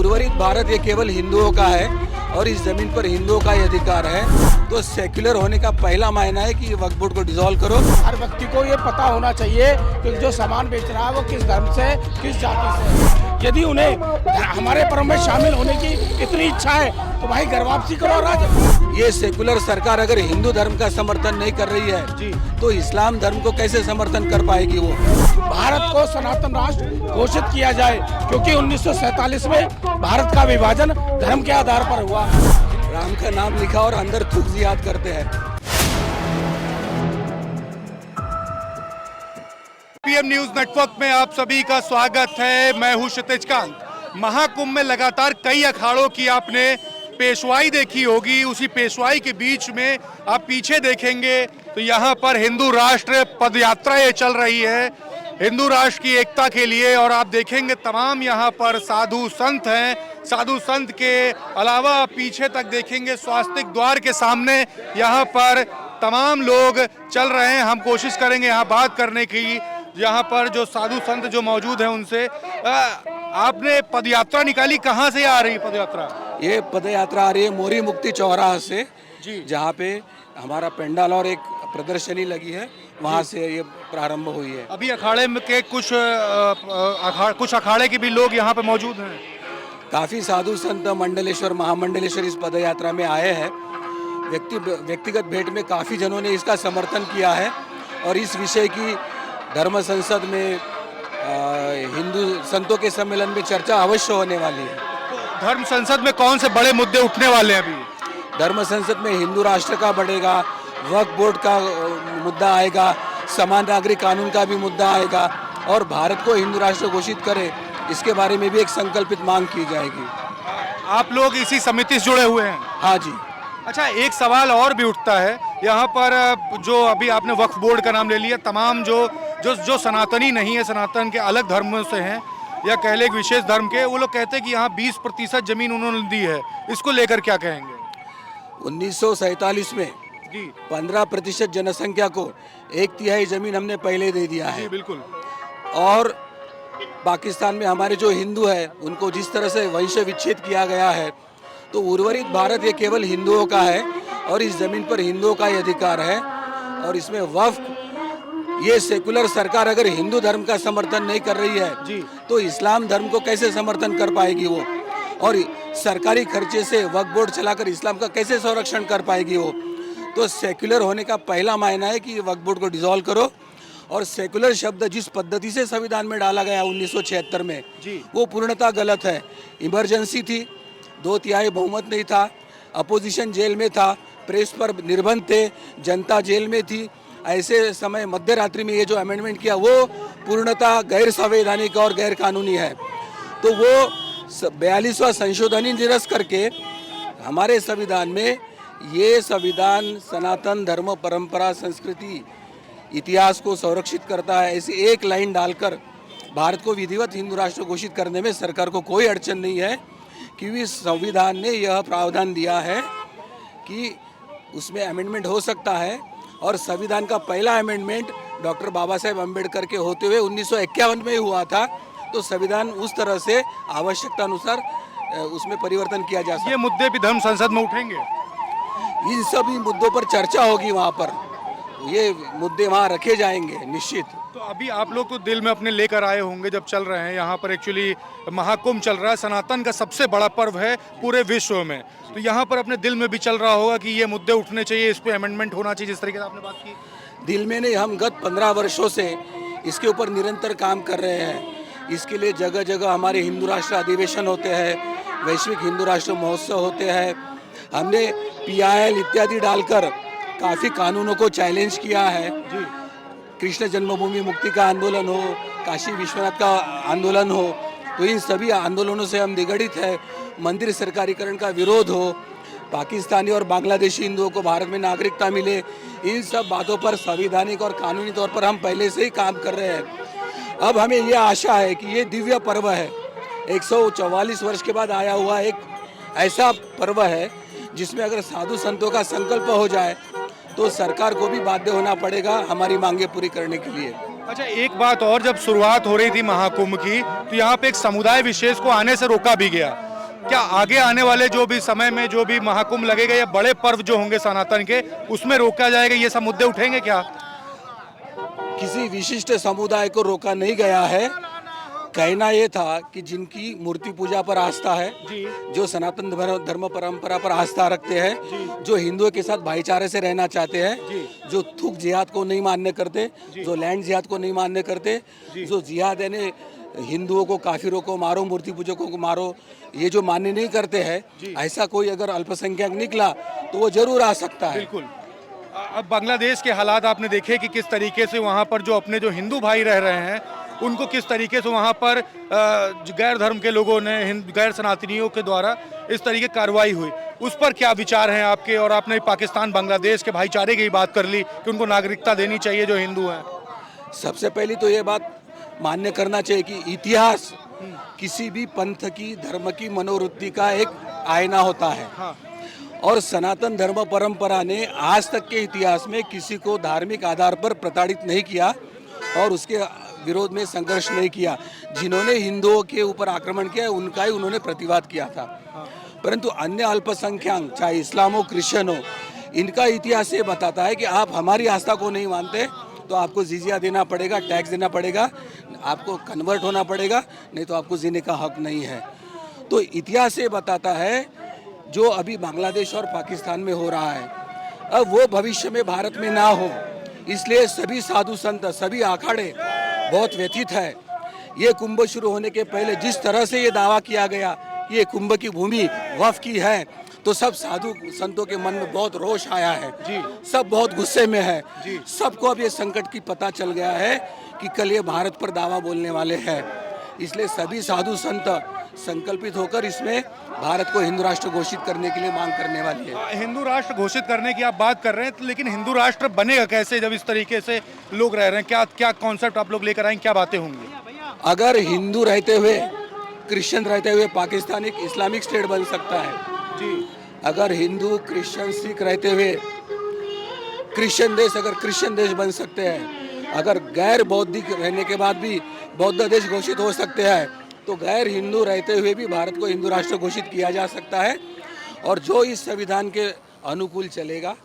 उर्वरित भारत ये केवल हिंदुओं का है और इस जमीन पर हिंदुओं का ही अधिकार है। तो सेक्युलर होने का पहला मायना है कि वक्फ बोर्ड को डिसॉल्व करो। हर व्यक्ति को ये पता होना चाहिए कि जो सामान बेच रहा है वो किस धर्म से, किस जाति से। यदि उन्हें हमारे पर्व में शामिल होने की इतनी इच्छा है तो भाई घर वापसी करो राज। ये सेक्युलर सरकार अगर हिंदू धर्म का समर्थन नहीं कर रही है जी, तो इस्लाम धर्म को कैसे समर्थन कर पाएगी वो। भारत को सनातन राष्ट्र घोषित किया जाए, क्योंकि 1947 में भारत का विभाजन धर्म के आधार पर हुआ। राम का नाम लिखा और अंदर थूक जिहाद करते हैं। पीएम न्यूज नेटवर्क में आप सभी का स्वागत है। मैं हूं क्षितिज कांत। महाकुंभ में लगातार कई अखाड़ों की आपने पेशवाई देखी होगी। उसी पेशवाई के बीच में आप पीछे देखेंगे तो यहाँ पर हिंदू राष्ट्र पद यात्रा ये चल रही है हिंदू राष्ट्र की एकता के लिए। और आप देखेंगे तमाम यहाँ पर साधु संत हैं। साधु संत के अलावा पीछे तक देखेंगे स्वास्तिक द्वार के सामने यहाँ पर तमाम लोग चल रहे हैं। हम कोशिश करेंगे यहाँ बात करने की, यहाँ पर जो साधु संत जो मौजूद हैं उनसे। आपने पदयात्रा निकाली, कहाँ से आ रही पदयात्रा? ये पदयात्रा आ रही है मोरी मुक्ति चौराहा से जी, जहाँ पे हमारा पंडाल और एक प्रदर्शनी लगी है, वहाँ से ये प्रारंभ हुई है। अभी अखाड़े में के कुछ अखाड़े के भी लोग यहाँ पे मौजूद हैं। काफी साधु संत मंडलेश्वर महामंडलेश्वर इस पदयात्रा में आए हैं। व्यक्तिगत भेंट में काफी जनों ने इसका समर्थन किया है और इस विषय की धर्म संसद में हिंदू संतों के सम्मेलन में चर्चा अवश्य होने वाली है। धर्म संसद में कौन से बड़े मुद्दे उठने वाले हैं अभी? धर्म संसद में हिंदू राष्ट्र का बढ़ेगा, वक्फ बोर्ड का मुद्दा आएगा, समान नागरिक कानून का भी मुद्दा आएगा और भारत को हिंदू राष्ट्र घोषित करे, इसके बारे में भी एक संकल्पित मांग की जाएगी। आप लोग इसी समिति से जुड़े हुए हैं? हाँ जी। अच्छा, एक सवाल और भी उठता है यहाँ पर, जो अभी आपने वक्फ बोर्ड का नाम ले लिया, तमाम जो सनातनी नहीं है, सनातन के अलग धर्मों से हैं या कह ले एक विशेष धर्म के, वो लोग कहते हैं कि यहाँ 20% जमीन उन्होंने दी है। इसको लेकर क्या कहेंगे? 1947 में जी 15% जनसंख्या को 1/3 जमीन हमने पहले दे दिया है। जी बिल्कुल। और पाकिस्तान में हमारे जो हिंदू है उनको जिस तरह से वंश विच्छेद किया गया है, तो उर्वरित भारत ये केवल हिंदुओं का है और इस जमीन पर हिंदुओं का ही अधिकार है। और इसमें वक्फ, ये सेकुलर सरकार अगर हिंदू धर्म का समर्थन नहीं कर रही है जी, तो इस्लाम धर्म को कैसे समर्थन कर पाएगी वो। और सरकारी खर्चे से वक्फ बोर्ड चलाकर इस्लाम का कैसे संरक्षण कर पाएगी वो। तो सेकुलर होने का पहला मायना है कि वक्फ बोर्ड को डिसॉल्व करो। और सेकुलर शब्द जिस पद्धति से संविधान में डाला गया 1976 में जी, वो पूर्णतः गलत है। इमरजेंसी थी, 2/3 बहुमत नहीं था, अपोजिशन जेल में था, प्रेस पर निर्बंध थे, जनता जेल में थी। ऐसे समय मध्य रात्रि में ये जो अमेंडमेंट किया वो पूर्णतः गैर संवैधानिक और गैर कानूनी है। तो वो 42वां संशोधनी निरस्त करके हमारे संविधान में ये संविधान सनातन धर्म, परंपरा, संस्कृति, इतिहास को संरक्षित करता है, ऐसी एक लाइन डालकर भारत को विधिवत हिंदू राष्ट्र घोषित करने में सरकार को कोई अड़चन नहीं है, क्योंकि संविधान ने यह प्रावधान दिया है कि उसमें अमेंडमेंट हो सकता है। और संविधान का पहला अमेंडमेंट डॉक्टर बाबा साहेब अम्बेडकर के होते हुए 1951 में ही हुआ था। तो संविधान उस तरह से आवश्यकता अनुसार उसमें परिवर्तन किया जा सकता है। ये मुद्दे भी धर्म संसद में उठेंगे? इन सभी मुद्दों पर चर्चा होगी, वहाँ पर ये मुद्दे वहाँ रखे जाएंगे निश्चित। तो अभी आप लोग तो दिल में अपने लेकर आए होंगे जब चल रहे हैं यहाँ पर। एक्चुअली महाकुंभ चल रहा है, सनातन का सबसे बड़ा पर्व है पूरे विश्व में। तो यहाँ पर अपने दिल में भी चल रहा होगा कि ये मुद्दे उठने चाहिए, इस पे अमेंडमेंट होना चाहिए, जिस तरीके से आपने बात की। दिल में नहीं, हम गत 15 वर्षों से इसके ऊपर निरंतर काम कर रहे हैं। इसके लिए जगह जगह हमारे हिंदू राष्ट्र अधिवेशन होते हैं, वैश्विक हिंदू राष्ट्र महोत्सव होते हैं। हमने PIL इत्यादि डालकर काफ़ी कानूनों को चैलेंज किया है। कृष्ण जन्मभूमि मुक्ति का आंदोलन हो, काशी विश्वनाथ का आंदोलन हो, तो इन सभी आंदोलनों से हम निगड़ित है। मंदिर सरकारीकरण का विरोध हो, पाकिस्तानी और बांग्लादेशी हिंदुओं को भारत में नागरिकता मिले, इन सब बातों पर संवैधानिक और कानूनी तौर पर हम पहले से ही काम कर रहे हैं। अब हमें ये आशा है कि ये दिव्य पर्व है, 144 वर्ष के बाद आया हुआ एक ऐसा पर्व है जिसमें अगर साधु संतों का संकल्प हो जाए तो सरकार को भी बाध्य होना पड़ेगा हमारी मांगे पूरी करने के लिए। अच्छा, एक बात और, जब शुरुआत हो रही थी महाकुंभ की तो यहाँ पे एक समुदाय विशेष को आने से रोका भी गया। क्या आगे आने वाले जो भी समय में जो भी महाकुंभ लगेगा या बड़े पर्व जो होंगे सनातन के, उसमें रोका जाएगा, ये सब मुद्दे उठेंगे क्या? किसी विशिष्ट समुदाय को रोका नहीं गया है। कहना ये था कि जिनकी मूर्ति पूजा पर आस्था है, जो सनातन धर्म परंपरा पर आस्था रखते हैं, जो हिंदुओं के साथ भाईचारे से रहना चाहते हैं, जो थूक जिहाद को नहीं मान्य करते, जो लैंड जिहाद को नहीं मान्य करते, जो जिहाद यानी हिंदुओं को, काफिरों को मारो, मूर्ति पूजकों को मारो, ये जो मान्य नहीं करते हैं, ऐसा कोई अगर अल्पसंख्यक निकला तो वो जरूर आ सकता है। बिल्कुल। अब बांग्लादेश के हालात आपने देखे कि किस तरीके से वहाँ पर जो अपने जो हिंदू भाई रह रहे हैं उनको किस तरीके से वहाँ पर गैर धर्म के लोगों ने, गैर सनातनियों के द्वारा इस तरीके की कार्रवाई हुई, उस पर क्या विचार हैं आपके? और आपने पाकिस्तान बांग्लादेश के भाईचारे की बात कर ली कि उनको नागरिकता देनी चाहिए जो हिंदू हैं। सबसे पहली तो ये बात मान्य करना चाहिए कि इतिहास किसी भी पंथ की, धर्म की मनोवृत्ति का एक आईना होता है। और सनातन धर्म परंपरा ने आज तक के इतिहास में किसी को धार्मिक आधार पर प्रताड़ित नहीं किया और उसके विरोध में संघर्ष नहीं किया। जिन्होंने हिंदुओं के ऊपर आक्रमण किया उनका ही उन्होंने प्रतिवाद किया था। परंतु अन्य अल्पसंख्यक, चाहे इस्लाम हो, क्रिश्चियन हो, इनका इतिहास ये बताता है कि आप हमारी आस्था को नहीं मानते तो आपको जिजिया देना पड़ेगा, टैक्स देना पड़ेगा, आपको कन्वर्ट होना पड़ेगा, नहीं तो आपको जीने का हक नहीं है। तो इतिहास ये बताता है जो अभी बांग्लादेश और पाकिस्तान में हो रहा है, अब वो भविष्य में भारत में ना हो, इसलिए सभी साधु संत, सभी अखाड़े बहुत व्यथित है। ये कुंभ शुरू होने के पहले जिस तरह से ये दावा किया गया ये कुंभ की भूमि वक्फ की है, तो सब साधु संतों के मन में बहुत रोष आया है जी। सब बहुत गुस्से में है जी। सबको अब ये संकट की पता चल गया है कि कल ये भारत पर दावा बोलने वाले हैं। इसलिए सभी साधु संत संकल्पित होकर इसमें भारत को हिंदू राष्ट्र घोषित करने के लिए मांग करने वाली है। हिंदू राष्ट्र घोषित करने की आप बात कर रहे हैं, लेकिन हिंदू राष्ट्र बनेगा कैसे जब इस तरीके से लोग रह रहे हैं? क्या क्या कॉन्सेप्ट आप लोग लेकर आएंगे, क्या बातें होंगी? अगर हिंदू रहते हुए, क्रिश्चियन रहते हुए पाकिस्तान एक इस्लामिक स्टेट बन सकता है जी। अगर हिंदू, क्रिश्चियन, सिख रहते हुए क्रिश्चियन देश, अगर क्रिश्चियन देश बन सकते हैं, अगर गैर बौद्धिक रहने के बाद भी बौद्ध देश घोषित हो सकते हैं, तो गैर हिंदू रहते हुए भी भारत को हिंदू राष्ट्र घोषित किया जा सकता है। और जो इस संविधान के अनुकूल चलेगा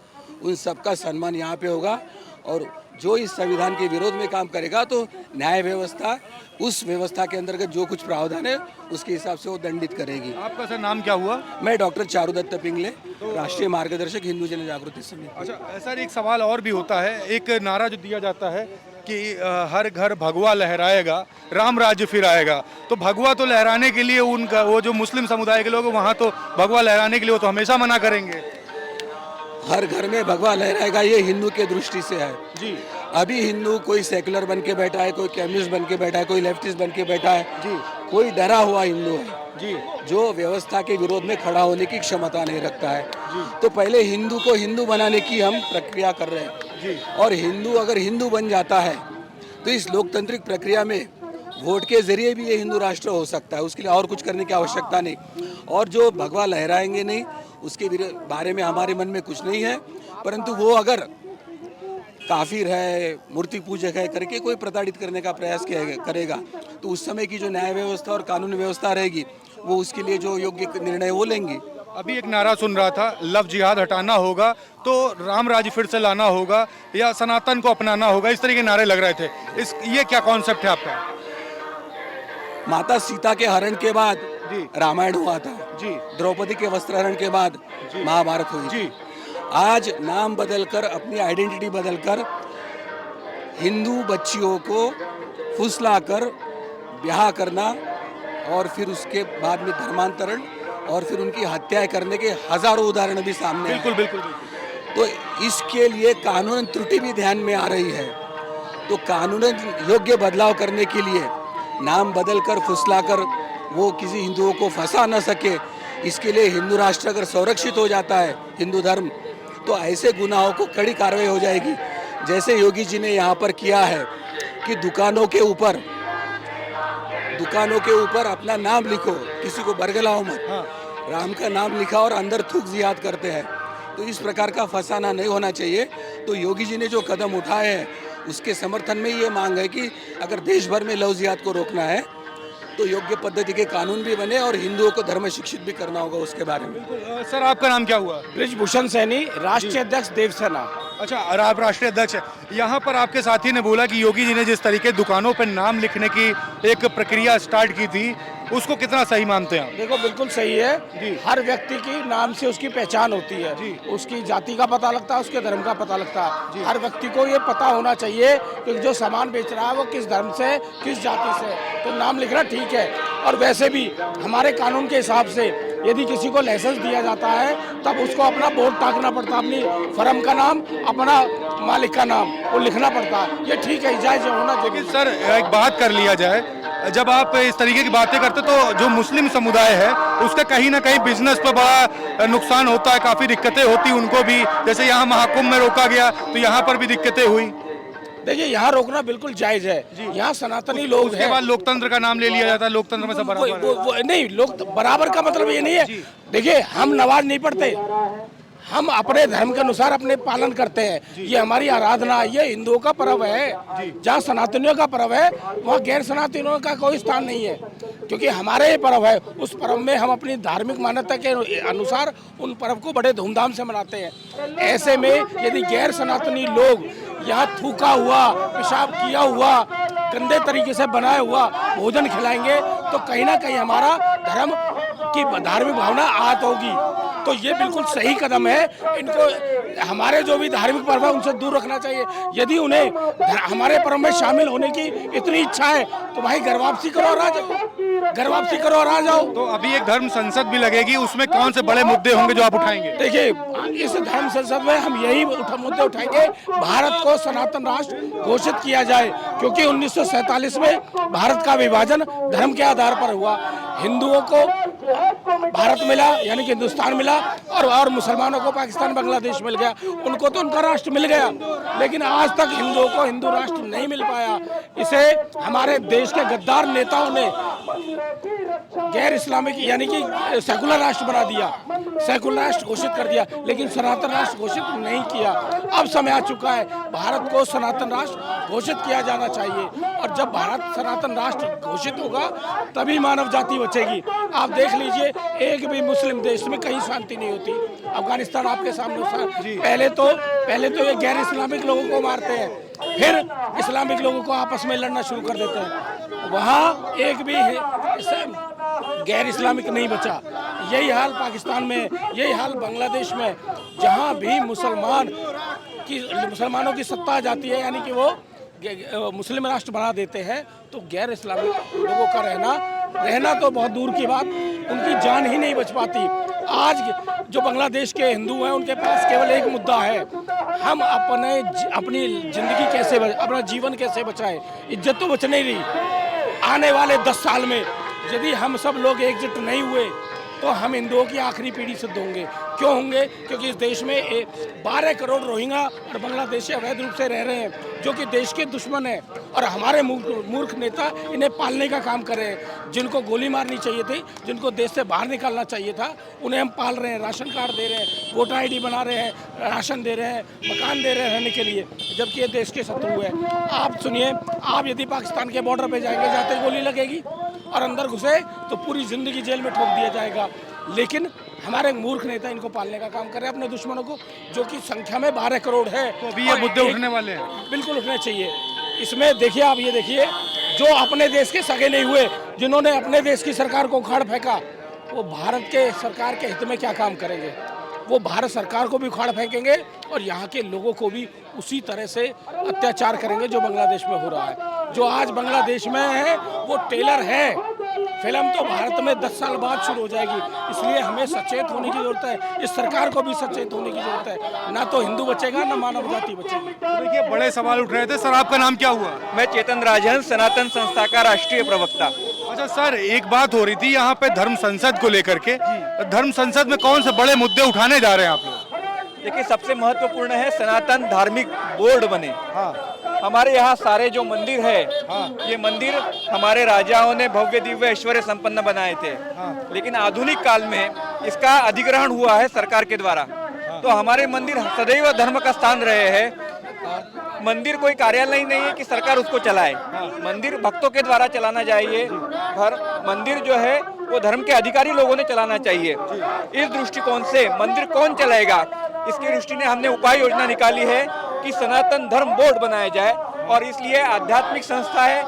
उन सबका सम्मान यहाँ पे होगा, और जो इस संविधान के विरोध में काम करेगा तो न्याय व्यवस्था उस व्यवस्था के अंतर्गत जो कुछ प्रावधान है उसके हिसाब से वो दंडित करेगी। आपका सर नाम क्या हुआ? मैं डॉक्टर चारुदत्त पिंगले, राष्ट्रीय मार्गदर्शक हिंदू जन जागृति समिति। अच्छा सर, एक सवाल और भी होता है, एक नारा जो दिया जाता है कि हर घर भगवा लहराएगा, राम राज्य फिर आएगा। तो भगवा तो लहराने के लिए उनका वो जो मुस्लिम समुदाय के लोग वहाँ तो भगवा लहराने के लिए वो तो हमेशा मना करेंगे। हर घर में भगवा लहराएगा ये हिंदू के दृष्टि से है जी। अभी हिंदू कोई सेकुलर बन के बैठा है, कोई कम्युनिस्ट बन के बैठा है, कोई लेफ्टिस्ट बन के बैठा है जी। कोई डरा हुआ हिंदू है जी, जो व्यवस्था के विरोध में खड़ा होने की क्षमता नहीं रखता है जी। तो पहले हिंदू को हिंदू बनाने की हम प्रक्रिया कर रहे हैं जी। और हिंदू अगर हिंदू बन जाता है तो इस लोकतांत्रिक प्रक्रिया में वोट के जरिए भी ये हिंदू राष्ट्र हो सकता है, उसके लिए और कुछ करने की आवश्यकता नहीं। और जो भगवा लहराएंगे नहीं उसके बारे में हमारे मन में कुछ नहीं है, परंतु वो अगर काफिर है, मूर्ति पूजक है करके कोई प्रताड़ित करने का प्रयास करेगा तो उस समय की जो न्याय व्यवस्था और कानून व्यवस्था रहेगी वो उसके लिए जो योग्य निर्णय वो लेंगे। अभी एक नारा सुन रहा था, लव जिहाद हटाना होगा तो राम राज्य फिर से लाना होगा या सनातन को अपनाना होगा, इस तरह के नारे लग रहे थे। ये क्या कॉन्सेप्ट है आपका? माता सीता के हरण के बाद रामायण हुआ था जी, द्रौपदी के वस्त्रहरण के बाद महाभारत हुई जी। आज नाम बदलकर, अपनी आइडेंटिटी बदलकर हिंदू बच्चियों को फुसलाकर ब्याह करना और फिर उसके बाद में धर्मांतरण और फिर उनकी हत्याएं करने के हजारों उदाहरण भी सामने बिल्कुल बिल्कुल। तो इसके लिए कानून त्रुटि भी ध्यान में आ रही है। तो कानून योग्य बदलाव करने के लिए नाम बदलकर, फुसलाकर वो किसी हिंदुओं को फंसा न सके, इसके लिए हिंदू राष्ट्र अगर संरक्षित हो जाता है, हिंदू धर्म, तो ऐसे गुनाहों को कड़ी कार्रवाई हो जाएगी। जैसे योगी जी ने यहाँ पर किया है कि दुकानों के ऊपर अपना नाम लिखो, किसी को बरगलाओ मत, राम का नाम लिखा और अंदर थूक जिहाद करते हैं। तो इस प्रकार का फंसाना नहीं होना चाहिए। तो योगी जी ने जो कदम उठाए हैं उसके समर्थन में ये मांग है कि अगर देश भर में लव जिहाद को रोकना है तो योग्य पद्धति के कानून भी बने और हिंदुओं को धर्म शिक्षित भी करना होगा उसके बारे में। सर आपका नाम क्या हुआ? ब्रिजभूषण सैनी, राष्ट्रीय अध्यक्ष देवसेना। अच्छा, और आप राष्ट्रीय अध्यक्ष हैं। यहाँ पर आपके साथी ने बोला कि योगी जी ने जिस तरीके दुकानों पर नाम लिखने की एक प्रक्रिया स्टार्ट की थी, उसको कितना सही मानते हैं? देखो बिल्कुल सही है। हर व्यक्ति की नाम से उसकी पहचान होती है, उसकी जाति का पता लगता है, उसके धर्म का पता लगता है। हर व्यक्ति को ये पता होना चाहिए कि जो सामान बेच रहा है वो किस धर्म से, किस जाति से। तो नाम लिखना ठीक है। और वैसे भी हमारे कानून के हिसाब से यदि किसी को लाइसेंस दिया जाता है तब उसको अपना बोर्ड टाकना पड़ता है, अपनी फर्म का नाम, अपना मालिक का नाम वो लिखना पड़ता है। ये ठीक है, जायज होना चाहिए। लेकिन सर एक बात कर लिया जाए, जब आप इस तरीके की बातें करते तो जो मुस्लिम समुदाय है उसका कहीं ना कहीं बिजनेस पर बड़ा नुकसान होता है, काफी दिक्कतें होती उनको भी। जैसे यहाँ महाकुंभ में रोका गया तो यहाँ पर भी दिक्कतें हुई। देखिए यहाँ रोकना बिल्कुल जायज है। यहाँ सनातनी लोग उसके बाद लोकतंत्र का नाम ले लिया जाता है, लोकतंत्र में सब बराबर है। नहीं, लोग बराबर का मतलब ये नहीं है। देखिए हम नमाज नहीं पढ़ते, हम अपने धर्म के अनुसार अपने पालन करते हैं। ये हमारी आराधना, ये हिंदुओं का पर्व है। जहाँ सनातनियों का पर्व है वहाँ गैर सनातनियों का कोई स्थान नहीं है, क्योंकि हमारे ये पर्व है। उस पर्व में हम अपनी धार्मिक मान्यता के अनुसार उन पर्व को बड़े धूमधाम से मनाते हैं। ऐसे में यदि गैर सनातनी लोग यहाँ थूका हुआ, पेशाब किया हुआ, गंदे तरीके से बनाया हुआ भोजन खिलाएंगे तो कहीं ना कहीं हमारा धर्म की धार्मिक भावना आहत होगी। तो ये बिल्कुल सही कदम है। इनको हमारे जो भी धार्मिक पर्व है उनसे दूर रखना चाहिए। यदि उन्हें हमारे पर्व में शामिल होने की इतनी इच्छा है तो भाई घर वापसी करो और आ जाओ, घर वापसी करो और आ जाओ। तो अभी एक धर्म संसद भी लगेगी, उसमें कौन से बड़े मुद्दे होंगे जो आप उठाएंगे? देखिए इस धर्म संसद में हम यही मुद्दे उठाएंगे, भारत को सनातन राष्ट्र घोषित किया जाए, क्योंकि 1947 में भारत का विभाजन धर्म के आधार पर हुआ। हिंदुओं को भारत मिला यानी कि हिंदुस्तान मिला और मुसलमानों को पाकिस्तान बांग्लादेश मिल गया। उनको तो उनका राष्ट्र मिल गया, लेकिन आज तक हिंदुओं को हिंदू राष्ट्र नहीं मिल पाया। इसे हमारे देश के गद्दार नेताओं ने गैर इस्लामिक यानी कि सेकुलर राष्ट्र बना दिया, सेकुलर राष्ट्र घोषित कर दिया, लेकिन सनातन राष्ट्र घोषित नहीं किया। अब समय आ चुका है, भारत को सनातन राष्ट्र घोषित किया जाना चाहिए। और जब भारत सनातन राष्ट्र घोषित होगा तभी मानव जाति बचेगी। आप देख लीजिए, एक भी मुस्लिम देश में कहीं शांति नहीं होती। अफगानिस्तान आपके सामने पहले तो ये गैर इस्लामिक लोगों को मारते हैं, फिर इस्लामिक लोगों को आपस में लड़ना शुरू कर देते हैं। वहाँ एक भी गैर इस्लामिक नहीं बचा। यही हाल पाकिस्तान में, यही हाल बांग्लादेश में। जहाँ भी मुसलमानों की सत्ता आ जाती है यानी कि वो मुस्लिम राष्ट्र बना देते हैं, तो गैर इस्लामिक लोगों का रहना तो बहुत दूर की बात, उनकी जान ही नहीं बच पाती। आज जो बांग्लादेश के हिंदू हैं उनके पास केवल एक मुद्दा है, हम अपनी जिंदगी कैसे, अपना जीवन कैसे बचाएं। इज्जत तो बच नहीं रही। आने वाले 10 साल में यदि हम सब लोग एकजुट नहीं हुए तो हम हिंदुओं की आखिरी पीढ़ी सिद्ध होंगे। क्यों होंगे? क्योंकि इस देश में 12 करोड़ रोहिंग्या और बांग्लादेशी अवैध रूप से रह रहे हैं, जो कि देश के दुश्मन हैं। और हमारे मूर्ख नेता इन्हें पालने का काम कर रहे हैं। जिनको गोली मारनी चाहिए थी, जिनको देश से बाहर निकालना चाहिए था, उन्हें हम पाल रहे हैं, राशन कार्ड दे रहे हैं, वोटर ID बना रहे हैं, राशन दे रहे हैं, मकान दे रहे हैं रहने के लिए, जबकि ये देश के शत्रु है। आप सुनिए, आप यदि पाकिस्तान के बॉर्डर पे जाएंगे, जाते गोली लगेगी और अंदर घुसे तो पूरी जिंदगी जेल में ठोक दिया जाएगा। लेकिन हमारे मूर्ख नेता इनको पालने का काम कर रहे हैं, अपने दुश्मनों को, जो कि संख्या में 12 करोड़ है। तो अभी ये मुद्दे उठने वाले हैं, बिल्कुल उठने चाहिए। इसमें देखिए, आप ये देखिए, जो अपने देश के सगे नहीं हुए, जिन्होंने अपने देश की सरकार को उखाड़ फेंका, वो भारत के सरकार के हित में क्या काम करेंगे? वो भारत सरकार को भी उखाड़ फेंकेंगे और यहाँ के लोगों को भी उसी तरह से अत्याचार करेंगे जो बांग्लादेश में हो रहा है। जो आज बांग्लादेश में है वो टेलर है, फिल्म तो भारत में 10 साल बाद शुरू हो जाएगी। इसलिए हमें सचेत होने की जरूरत है, इस सरकार को भी सचेत होने की जरूरत है। ना तो हिंदू बचेगा, ना मानव जाति बचेगी। तो देखिए, बड़े सवाल उठ रहे थे। सर आपका नाम क्या हुआ? मैं चेतन राजहंस, सनातन संस्था का राष्ट्रीय प्रवक्ता। अच्छा सर, एक बात हो रही थी यहाँ पे धर्म संसद को लेकर के, धर्म संसद में कौन से बड़े मुद्दे उठाने जा रहे हैं आप लोग? देखिए, सबसे महत्वपूर्ण है सनातन धार्मिक बोर्ड बने। हाँ। हमारे यहाँ सारे जो मंदिर है, ये मंदिर हमारे राजाओं ने भव्य दिव्य ऐश्वर्य संपन्न बनाए थे, लेकिन आधुनिक काल में इसका अधिग्रहण हुआ है सरकार के द्वारा। तो हमारे मंदिर सदैव धर्म का स्थान रहे हैं। मंदिर कोई कार्यालय नहीं है कि सरकार उसको चलाए। मंदिर भक्तों के द्वारा चलाना चाहिए। मंदिर जो है वो धर्म के अधिकारी लोगों ने चलाना चाहिए। इस दृष्टिकोण से मंदिर कौन चलाएगा, इसकी दृष्टि ने हमने उपाय योजना निकाली है कि सनातन धर्म बोर्ड बनाया जाए, और इसलिए आध्यात्मिक संस्थाएं,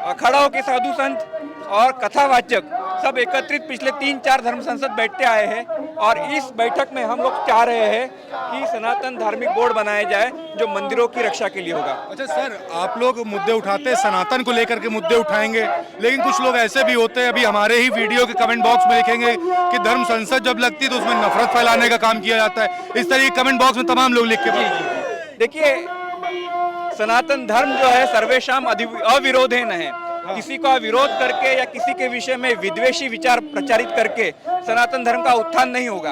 अखाड़ाओं के साधु संत और कथावाचक सब एकत्रित पिछले 3-4 धर्म संसद बैठते आए हैं, और इस बैठक में हम लोग चाह रहे हैं कि सनातन धार्मिक बोर्ड बनाया जाए जो मंदिरों की रक्षा के लिए होगा। अच्छा सर, आप लोग मुद्दे उठाते हैं, सनातन को लेकर के मुद्दे उठाएंगे, लेकिन कुछ लोग ऐसे भी होते हैं, अभी हमारे ही वीडियो के कमेंट बॉक्स में लिखेंगे कि धर्म संसद जब लगती है तो उसमें नफरत फैलाने का काम किया जाता है। इस तरह के कमेंट बॉक्स में तमाम लोग लिख के देखिए, सनातन धर्म जो है सर्वेशाम अविरोधेन है। किसी का विरोध करके या किसी के विषय में विद्वेषी विचार प्रचारित करके सनातन धर्म का उत्थान नहीं होगा।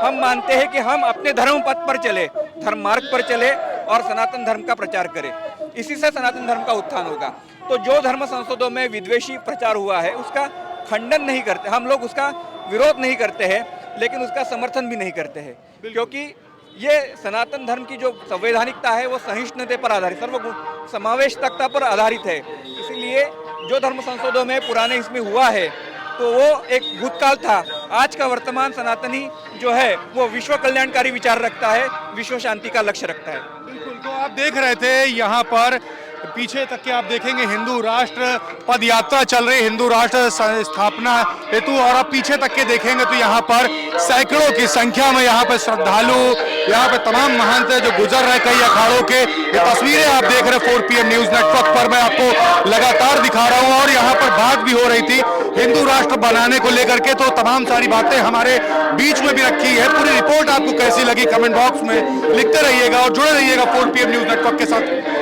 हम मानते हैं कि हम अपने धर्म पथ पर चले, धर्म मार्ग पर चले और सनातन धर्म का प्रचार करें, इसी से सनातन धर्म का उत्थान होगा। तो जो धर्म संसदों में विद्वेषी प्रचार हुआ है उसका खंडन नहीं करते हम लोग, उसका विरोध नहीं करते हैं, लेकिन उसका समर्थन भी नहीं करते हैं, क्योंकि ये सनातन धर्म की जो संवैधानिकता है वो सहिष्णुता पर आधारित, सर्व समावेशकता पर आधारित है। इसीलिए जो धर्म संसदों में पुराने इसमें हुआ है तो वो एक भूतकाल था। आज का वर्तमान सनातनी जो है वो विश्व कल्याणकारी विचार रखता है, विश्व शांति का लक्ष्य रखता है। बिल्कुल, तो आप देख रहे थे यहाँ पर पीछे तक के आप देखेंगे हिंदू राष्ट्र पद यात्रा चल रही, हिंदू राष्ट्र स्थापना हेतु, और आप पीछे तक के देखेंगे तो यहाँ पर सैकड़ों की संख्या में यहाँ पे श्रद्धालु, यहाँ पे तमाम महंत जो गुजर रहे कई अखाड़ों के। ये तस्वीरें आप देख रहे 4 PM न्यूज नेटवर्क पर मैं आपको लगातार दिखा रहा हूँ, और यहाँ पर बात भी हो रही थी हिंदू राष्ट्र बनाने को लेकर के, तो तमाम सारी बातें हमारे बीच में भी रखी है। पूरी रिपोर्ट आपको कैसी लगी कमेंट बॉक्स में लिखते रहिएगा और जुड़े रहिएगा 4 PM न्यूज नेटवर्क के साथ।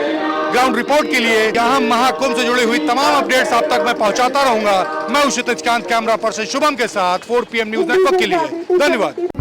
ग्राउंड रिपोर्ट के लिए यहाँ महाकुंभ से जुड़ी हुई तमाम अपडेट्स आप तक मैं पहुंचाता रहूंगा। मैं हूं क्षितिज कांत, कैमरा पर्सन शुभम के साथ 4 PM न्यूज नेटवर्क के लिए धन्यवाद।